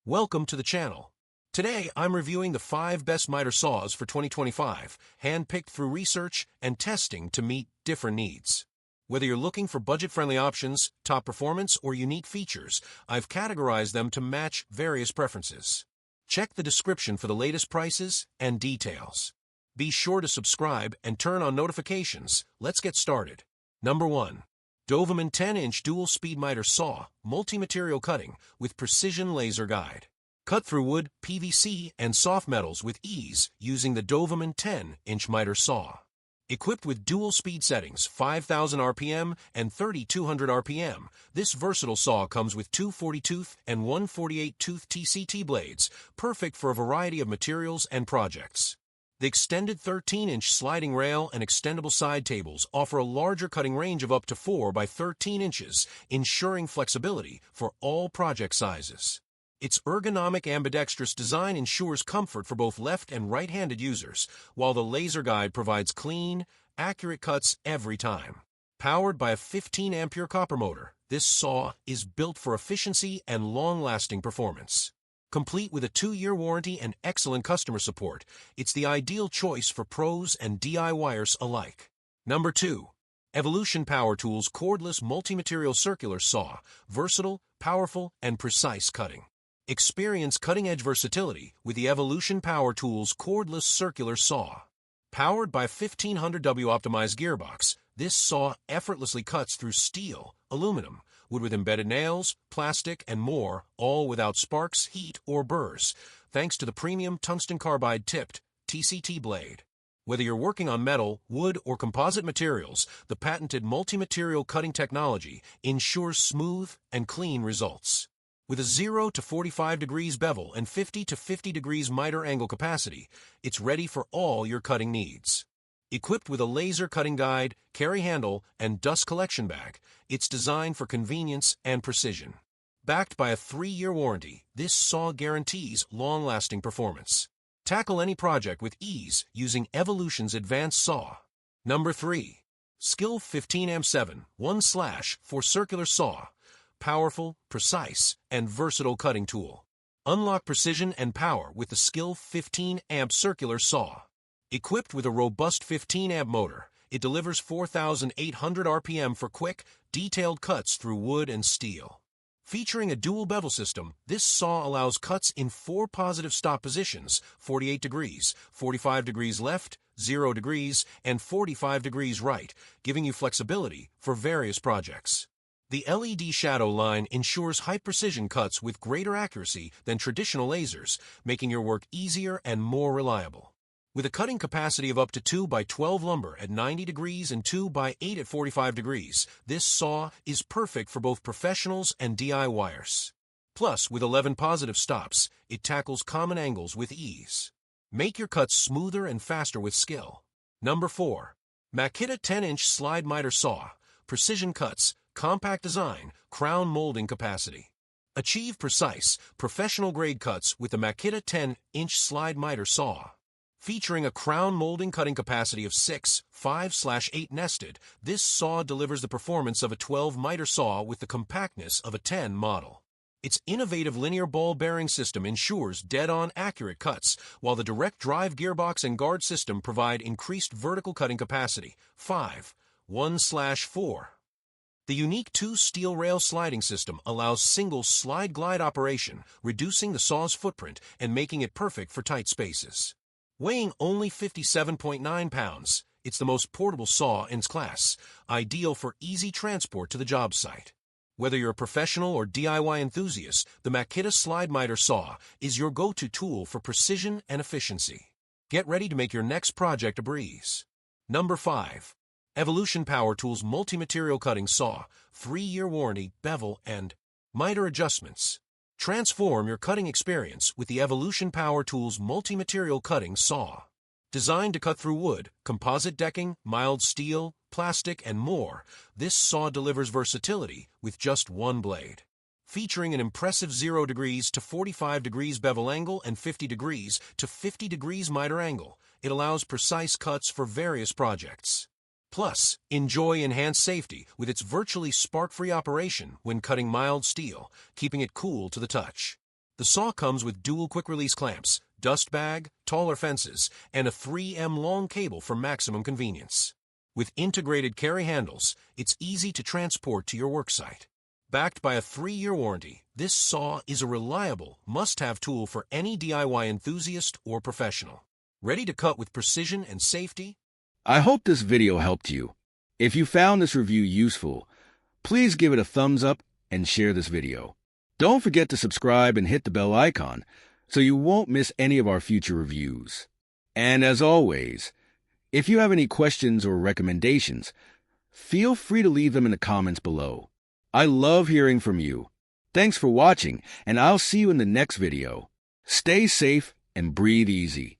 Welcome to the channel. Today, I'm reviewing the 5 best miter saws for 2025, handpicked through research and testing to meet different needs. Whether you're looking for budget-friendly options, top performance, or unique features, I've categorized them to match various preferences. Check the description for the latest prices and details. Be sure to subscribe and turn on notifications. Let's get started. Number 1. Dovaman 10-inch dual-speed miter saw, multi-material cutting with precision laser guide. Cut through wood, PVC, and soft metals with ease using the Dovaman 10-inch miter saw. Equipped with dual speed settings, 5,000 RPM and 3,200 RPM, this versatile saw comes with two 40-tooth and one 48-tooth TCT blades, perfect for a variety of materials and projects. The extended 13-inch sliding rail and extendable side tables offer a larger cutting range of up to 4 by 13 inches, ensuring flexibility for all project sizes. Its ergonomic ambidextrous design ensures comfort for both left and right-handed users, while the laser guide provides clean, accurate cuts every time. Powered by a 15-ampere copper motor, this saw is built for efficiency and long-lasting performance. Complete with a 2-year warranty and excellent customer support, it's the ideal choice for pros and DIYers alike. Number 2. Evolution Power Tools Cordless Multimaterial Circular Saw, versatile, powerful, and precise cutting. Experience cutting-edge versatility with the Evolution Power Tools Cordless Circular Saw. Powered by a 1500W optimized gearbox, this saw effortlessly cuts through steel, aluminum, wood with embedded nails, plastic, and more, all without sparks, heat, or burrs, thanks to the premium tungsten carbide-tipped TCT blade. Whether you're working on metal, wood, or composite materials, the patented multi-material cutting technology ensures smooth and clean results. With a 0 to 45 degrees bevel and 50 to 50 degrees miter angle capacity, it's ready for all your cutting needs. Equipped with a laser cutting guide, carry handle, and dust collection bag, it's designed for convenience and precision. Backed by a 3-year warranty, this saw guarantees long-lasting performance. Tackle any project with ease using Evolution's advanced saw. Number 3. SKIL 15M7 1/4 circular saw. Powerful, precise, and versatile cutting tool. Unlock precision and power with the SKIL 15-amp circular saw. Equipped with a robust 15-amp motor, it delivers 4,800 RPM for quick, detailed cuts through wood and steel. Featuring a dual bevel system, this saw allows cuts in 4 positive stop positions, 48 degrees, 45 degrees left, 0 degrees, and 45 degrees right, giving you flexibility for various projects. The LED shadow line ensures high-precision cuts with greater accuracy than traditional lasers, making your work easier and more reliable. With a cutting capacity of up to 2 by 12 lumber at 90 degrees and 2 by 8 at 45 degrees, this saw is perfect for both professionals and DIYers. Plus, with 11 positive stops, it tackles common angles with ease. Make your cuts smoother and faster with skill. Number 4. Makita 10-inch slide miter saw, precision cuts, compact design, crown molding capacity. Achieve precise, professional-grade cuts with the Makita 10-inch slide miter saw. Featuring a crown molding cutting capacity of 6, 5/8 nested, this saw delivers the performance of a 12-miter saw with the compactness of a 10 model. Its innovative linear ball bearing system ensures dead-on accurate cuts, while the direct drive gearbox and guard system provide increased vertical cutting capacity, 5, 1/4. The unique 2 steel rail sliding system allows single slide-glide operation, reducing the saw's footprint and making it perfect for tight spaces. Weighing only 57.9 pounds, it's the most portable saw in its class, ideal for easy transport to the job site. Whether you're a professional or DIY enthusiast, the Makita Slide Miter Saw is your go-to tool for precision and efficiency. Get ready to make your next project a breeze. Number 5. Evolution Power Tools Multi-Material Cutting Saw, 3-year warranty, bevel, and miter adjustments. Transform your cutting experience with the Evolution Power Tools Multi-Material Cutting Saw. Designed to cut through wood, composite decking, mild steel, plastic, and more, this saw delivers versatility with just one blade. Featuring an impressive 0 degrees to 45 degrees bevel angle and 50 degrees to 50 degrees miter angle, it allows precise cuts for various projects. Plus, enjoy enhanced safety with its virtually spark-free operation when cutting mild steel, keeping it cool to the touch. The saw comes with dual quick-release clamps, dust bag, taller fences, and a 3M long cable for maximum convenience. With integrated carry handles, it's easy to transport to your worksite. Backed by a 3-year warranty, this saw is a reliable, must-have tool for any DIY enthusiast or professional. Ready to cut with precision and safety? I hope this video helped you. If you found this review useful, please give it a thumbs up and share this video. Don't forget to subscribe and hit the bell icon so you won't miss any of our future reviews. And as always, if you have any questions or recommendations, feel free to leave them in the comments below. I love hearing from you. Thanks for watching, and I'll see you in the next video. Stay safe and breathe easy.